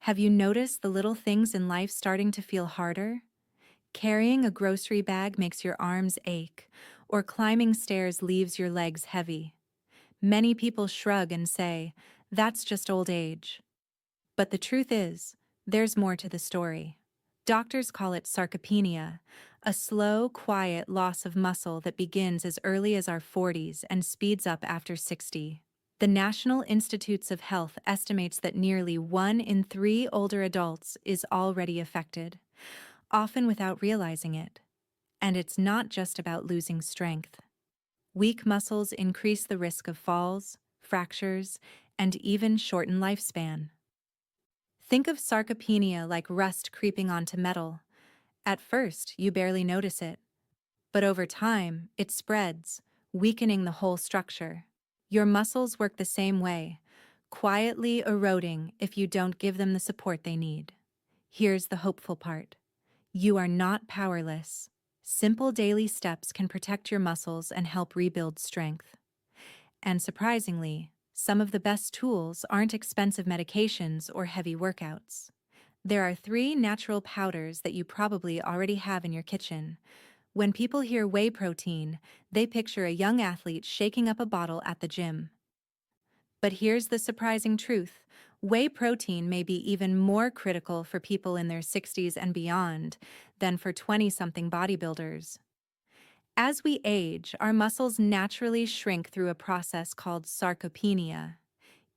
Have you noticed the little things in life starting to feel harder? Carrying a grocery bag makes your arms ache, or climbing stairs leaves your legs heavy. Many people shrug and say, "That's just old age." But the truth is, there's more to the story. Doctors call it sarcopenia, a slow, quiet loss of muscle that begins as early as our 40s and speeds up after 60. The National Institutes of Health estimates that nearly 1 in 3 older adults is already affected, often without realizing it. And it's not just about losing strength. Weak muscles increase the risk of falls, fractures, and even shorten lifespan. Think of sarcopenia like rust creeping onto metal. At first, you barely notice it, but over time, it spreads, weakening the whole structure. Your muscles work the same way, quietly eroding if you don't give them the support they need. Here's the hopeful part. You are not powerless. Simple daily steps can protect your muscles and help rebuild strength. And surprisingly, some of the best tools aren't expensive medications or heavy workouts. There are 3 natural powders that you probably already have in your kitchen. When people hear whey protein, they picture a young athlete shaking up a bottle at the gym. But here's the surprising truth. Whey protein may be even more critical for people in their 60s and beyond than for 20-something bodybuilders. As we age, our muscles naturally shrink through a process called sarcopenia.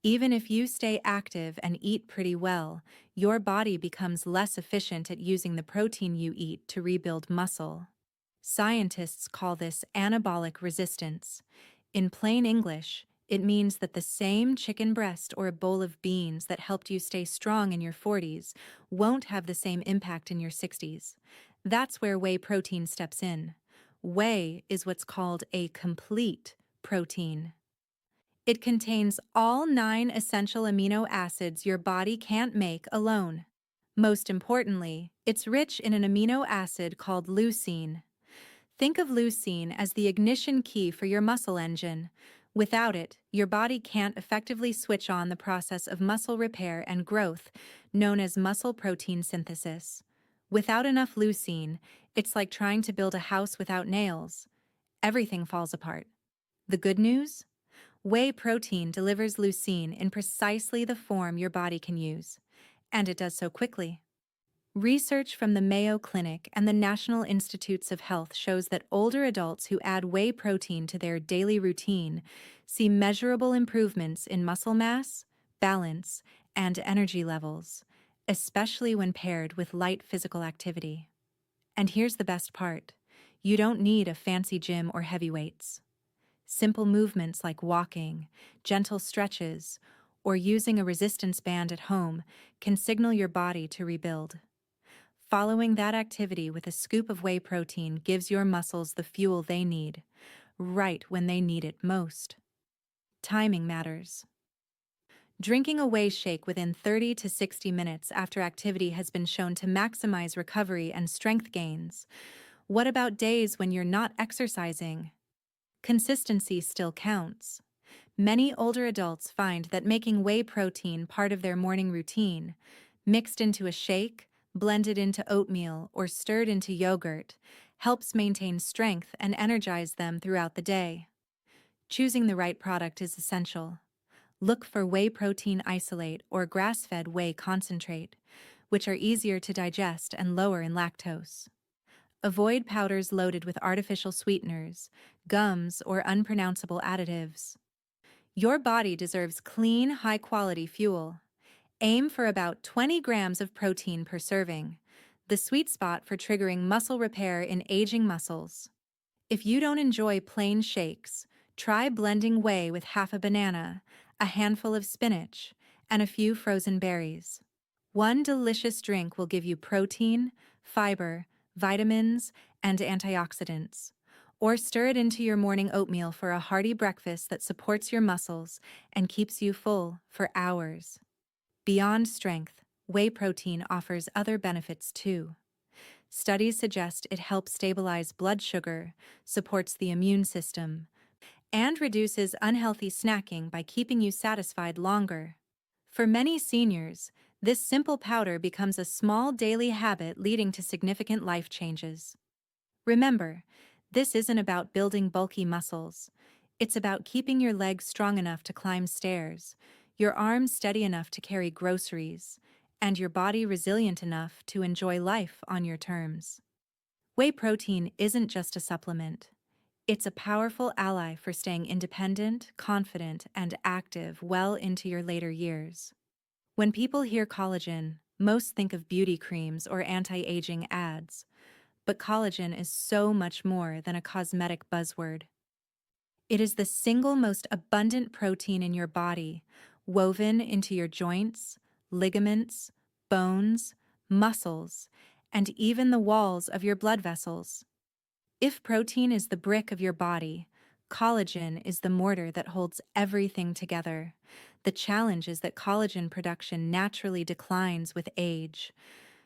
Even if you stay active and eat pretty well, your body becomes less efficient at using the protein you eat to rebuild muscle. Scientists call this anabolic resistance. In plain English, it means that the same chicken breast or a bowl of beans that helped you stay strong in your 40s won't have the same impact in your 60s. That's where whey protein steps in. Whey is what's called a complete protein. It contains all 9 essential amino acids your body can't make alone. Most importantly, it's rich in an amino acid called leucine. Think of leucine as the ignition key for your muscle engine. Without it, your body can't effectively switch on the process of muscle repair and growth, known as muscle protein synthesis. Without enough leucine, it's like trying to build a house without nails. Everything falls apart. The good news? Whey protein delivers leucine in precisely the form your body can use, and it does so quickly. Research from the Mayo Clinic and the National Institutes of Health shows that older adults who add whey protein to their daily routine see measurable improvements in muscle mass, balance, and energy levels, especially when paired with light physical activity. And here's the best part. You don't need a fancy gym or heavy weights. Simple movements like walking, gentle stretches, or using a resistance band at home can signal your body to rebuild. Following that activity with a scoop of whey protein gives your muscles the fuel they need, right when they need it most. Timing matters. Drinking a whey shake within 30 to 60 minutes after activity has been shown to maximize recovery and strength gains. What about days when you're not exercising? Consistency still counts. Many older adults find that making whey protein part of their morning routine, mixed into a shake, blended into oatmeal, or stirred into yogurt, helps maintain strength and energize them throughout the day. Choosing the right product is essential. Look for whey protein isolate or grass-fed whey concentrate, which are easier to digest and lower in lactose. Avoid powders loaded with artificial sweeteners, gums, or unpronounceable additives. Your body deserves clean, high-quality fuel. Aim for about 20 grams of protein per serving, the sweet spot for triggering muscle repair in aging muscles. If you don't enjoy plain shakes, try blending whey with half a banana, a handful of spinach, and a few frozen berries. One delicious drink will give you protein, fiber, vitamins, and antioxidants. Or stir it into your morning oatmeal for a hearty breakfast that supports your muscles and keeps you full for hours. Beyond strength, whey protein offers other benefits too. Studies suggest it helps stabilize blood sugar, supports the immune system, and reduces unhealthy snacking by keeping you satisfied longer. For many seniors, This simple powder becomes a small daily habit leading to significant life changes. Remember, this isn't about building bulky muscles. It's about keeping your legs strong enough to climb stairs, your arms steady enough to carry groceries, and your body resilient enough to enjoy life on your terms. Whey protein isn't just a supplement. It's a powerful ally for staying independent, confident, and active well into your later years. When people hear collagen, most think of beauty creams or anti-aging ads. But collagen is so much more than a cosmetic buzzword. It is the single most abundant protein in your body, woven into your joints, ligaments, bones, muscles, and even the walls of your blood vessels. If protein is the brick of your body, collagen is the mortar that holds everything together. The challenge is that collagen production naturally declines with age.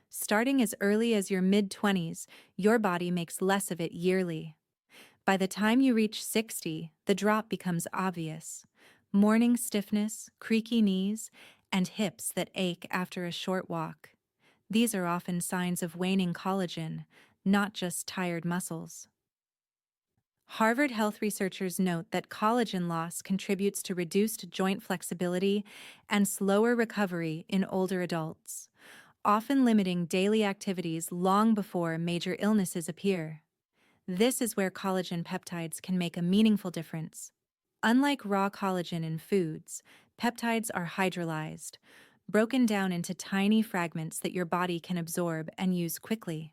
Starting as early as your mid-20s, your body makes less of it yearly. By the time you reach 60, the drop becomes obvious. Morning stiffness, creaky knees, and hips that ache after a short walk. These are often signs of waning collagen, not just tired muscles. Harvard health researchers note that collagen loss contributes to reduced joint flexibility and slower recovery in older adults, often limiting daily activities long before major illnesses appear. This is where collagen peptides can make a meaningful difference. Unlike raw collagen in foods, peptides are hydrolyzed, broken down into tiny fragments that your body can absorb and use quickly.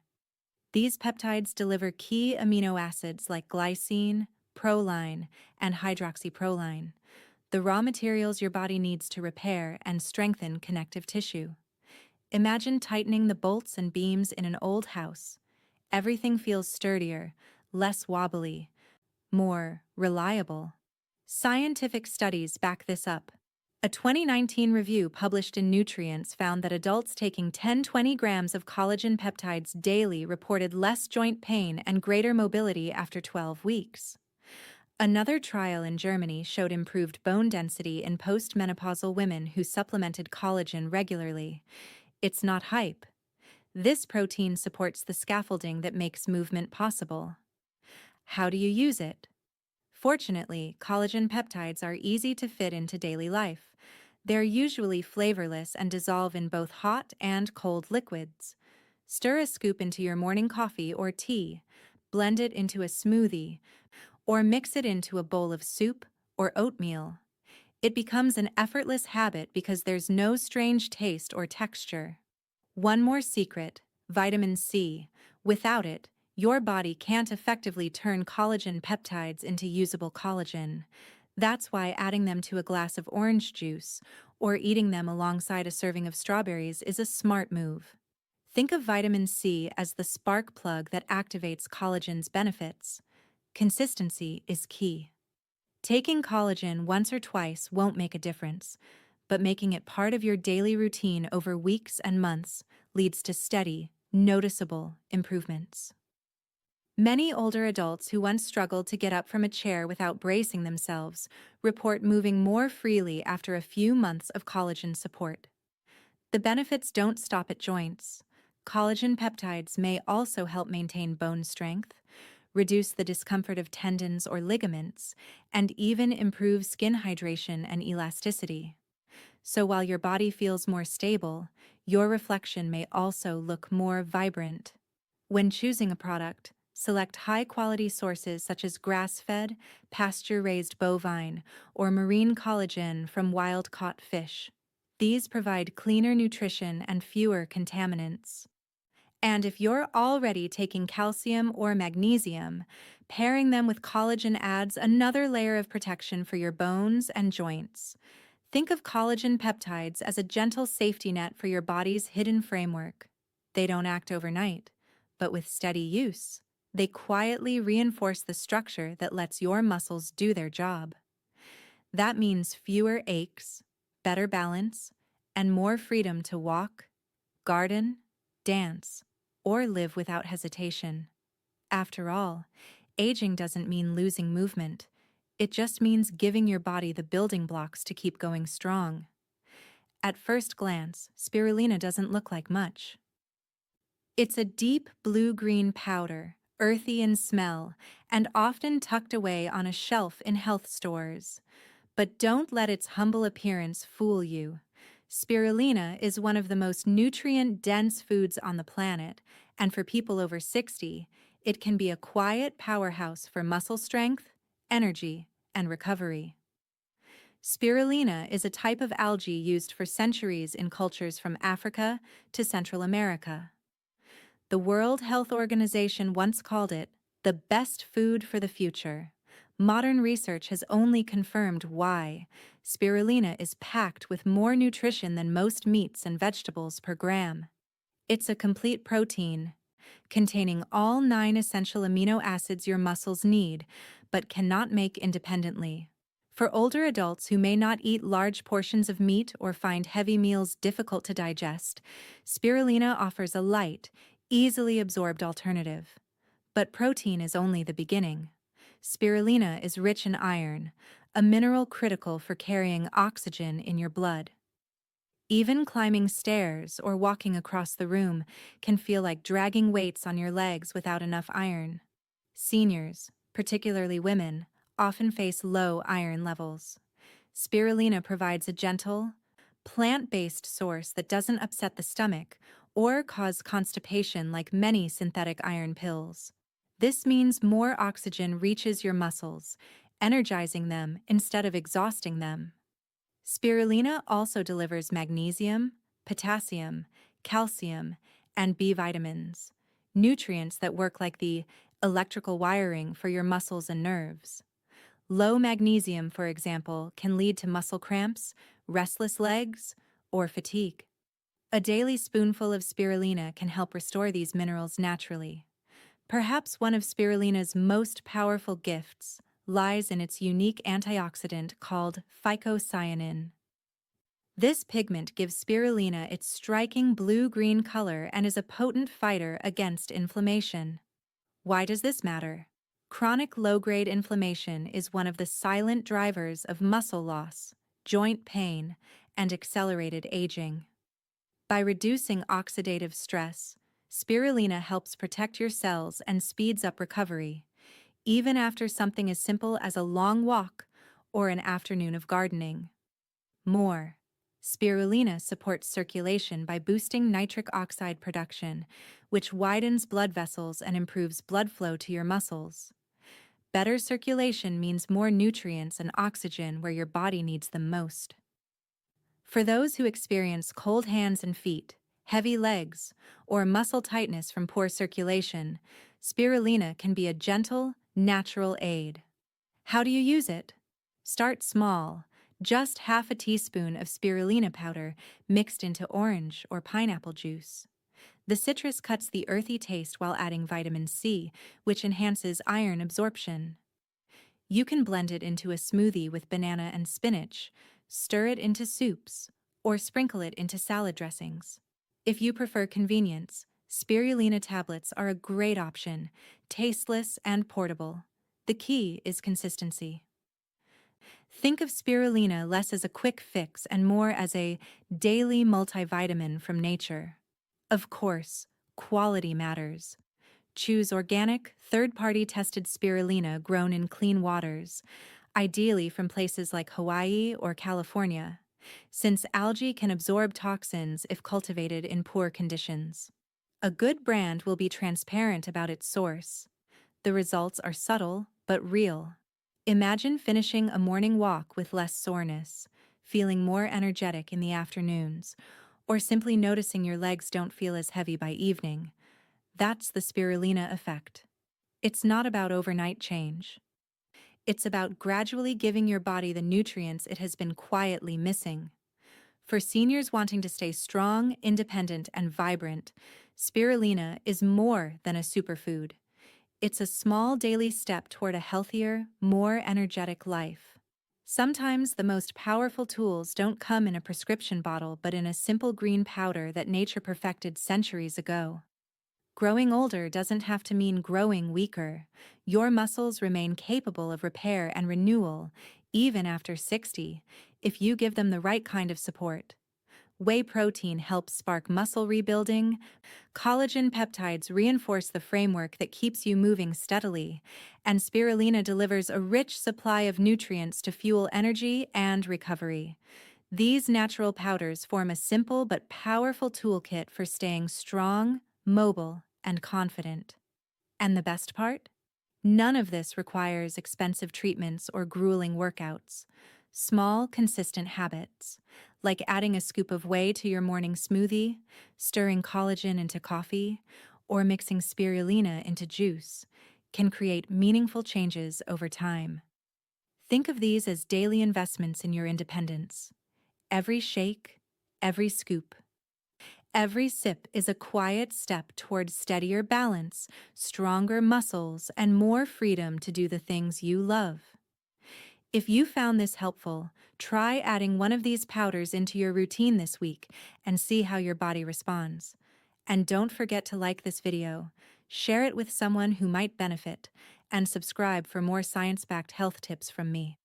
These peptides deliver key amino acids like glycine, proline, and hydroxyproline, the raw materials your body needs to repair and strengthen connective tissue. Imagine tightening the bolts and beams in an old house. Everything feels sturdier, less wobbly, more reliable. Scientific studies back this up. A 2019 review published in Nutrients found that adults taking 10-20 grams of collagen peptides daily reported less joint pain and greater mobility after 12 weeks. Another trial in Germany showed improved bone density in postmenopausal women who supplemented collagen regularly. It's not hype. This protein supports the scaffolding that makes movement possible. How do you use it? Fortunately, collagen peptides are easy to fit into daily life. They're usually flavorless and dissolve in both hot and cold liquids. Stir a scoop into your morning coffee or tea, blend it into a smoothie, or mix it into a bowl of soup or oatmeal. It becomes an effortless habit because there's no strange taste or texture. One more secret: vitamin C. Without it, your body can't effectively turn collagen peptides into usable collagen. That's why adding them to a glass of orange juice or eating them alongside a serving of strawberries is a smart move. Think of vitamin C as the spark plug that activates collagen's benefits. Consistency is key. Taking collagen once or twice won't make a difference, but making it part of your daily routine over weeks and months leads to steady, noticeable improvements. Many older adults who once struggled to get up from a chair without bracing themselves report moving more freely after a few months of collagen support. The benefits don't stop at joints. Collagen peptides may also help maintain bone strength, reduce the discomfort of tendons or ligaments, and even improve skin hydration and elasticity. So while your body feels more stable, your reflection may also look more vibrant. When choosing a product, select high-quality sources such as grass-fed, pasture-raised bovine, or marine collagen from wild-caught fish. These provide cleaner nutrition and fewer contaminants. And if you're already taking calcium or magnesium, pairing them with collagen adds another layer of protection for your bones and joints. Think of collagen peptides as a gentle safety net for your body's hidden framework. They don't act overnight, but with steady use, they quietly reinforce the structure that lets your muscles do their job. That means fewer aches, better balance, and more freedom to walk, garden, dance, or live without hesitation. After all, aging doesn't mean losing movement. It just means giving your body the building blocks to keep going strong. At first glance, spirulina doesn't look like much. It's a deep blue-green powder, earthy in smell, and often tucked away on a shelf in health stores. But don't let its humble appearance fool you. Spirulina is one of the most nutrient-dense foods on the planet, and for people over 60, it can be a quiet powerhouse for muscle strength, energy, and recovery. Spirulina is a type of algae used for centuries in cultures from Africa to Central America. The World Health Organization once called it the best food for the future. Modern research has only confirmed why. Spirulina is packed with more nutrition than most meats and vegetables per gram. It's a complete protein, containing all 9 essential amino acids your muscles need, but cannot make independently. For older adults who may not eat large portions of meat or find heavy meals difficult to digest, spirulina offers a light, easily absorbed alternative. But protein is only the beginning. Spirulina is rich in iron, a mineral critical for carrying oxygen in your blood. Even climbing stairs or walking across the room can feel like dragging weights on your legs without enough iron. Seniors, particularly women, often face low iron levels. Spirulina provides a gentle, plant-based source that doesn't upset the stomach or cause constipation like many synthetic iron pills. This means more oxygen reaches your muscles, energizing them instead of exhausting them. Spirulina also delivers magnesium, potassium, calcium, and B vitamins, nutrients that work like the electrical wiring for your muscles and nerves. Low magnesium, for example, can lead to muscle cramps, restless legs, or fatigue. A daily spoonful of spirulina can help restore these minerals naturally. Perhaps one of spirulina's most powerful gifts lies in its unique antioxidant called phycocyanin. This pigment gives spirulina its striking blue-green color and is a potent fighter against inflammation. Why does this matter? Chronic low-grade inflammation is one of the silent drivers of muscle loss, joint pain, and accelerated aging. By reducing oxidative stress, spirulina helps protect your cells and speeds up recovery, even after something as simple as a long walk or an afternoon of gardening. More. Spirulina supports circulation by boosting nitric oxide production, which widens blood vessels and improves blood flow to your muscles. Better circulation means more nutrients and oxygen where your body needs them most. For those who experience cold hands and feet, heavy legs, or muscle tightness from poor circulation, spirulina can be a gentle, natural aid. How do you use it? Start small. Just half a teaspoon of spirulina powder mixed into orange or pineapple juice. The citrus cuts the earthy taste while adding vitamin C, which enhances iron absorption. You can blend it into a smoothie with banana and spinach, stir it into soups, or sprinkle it into salad dressings. If you prefer convenience, spirulina tablets are a great option, tasteless and portable. The key is consistency. Think of spirulina less as a quick fix and more as a daily multivitamin from nature. Of course, quality matters. Choose organic, third-party tested spirulina grown in clean waters, ideally from places like Hawaii or California, since algae can absorb toxins if cultivated in poor conditions. A good brand will be transparent about its source. The results are subtle but real. Imagine finishing a morning walk with less soreness, feeling more energetic in the afternoons, or simply noticing your legs don't feel as heavy by evening. That's the spirulina effect. It's not about overnight change. It's about gradually giving your body the nutrients it has been quietly missing. For seniors wanting to stay strong, independent, and vibrant, spirulina is more than a superfood. It's a small daily step toward a healthier, more energetic life. Sometimes the most powerful tools don't come in a prescription bottle but in a simple green powder that nature perfected centuries ago. Growing older doesn't have to mean growing weaker. Your muscles remain capable of repair and renewal, even after 60, if you give them the right kind of support. Whey protein helps spark muscle rebuilding. Collagen peptides reinforce the framework that keeps you moving steadily. And spirulina delivers a rich supply of nutrients to fuel energy and recovery. These natural powders form a simple but powerful toolkit for staying strong, mobile, and confident. And the best part? None of this requires expensive treatments or grueling workouts. Small, consistent habits, like adding a scoop of whey to your morning smoothie, stirring collagen into coffee, or mixing spirulina into juice, can create meaningful changes over time. Think of these as daily investments in your independence. Every shake, every scoop, every sip is a quiet step towards steadier balance, stronger muscles, and more freedom to do the things you love. If you found this helpful, try adding one of these powders into your routine this week and see how your body responds. And don't forget to like this video, share it with someone who might benefit, and subscribe for more science-backed health tips from me.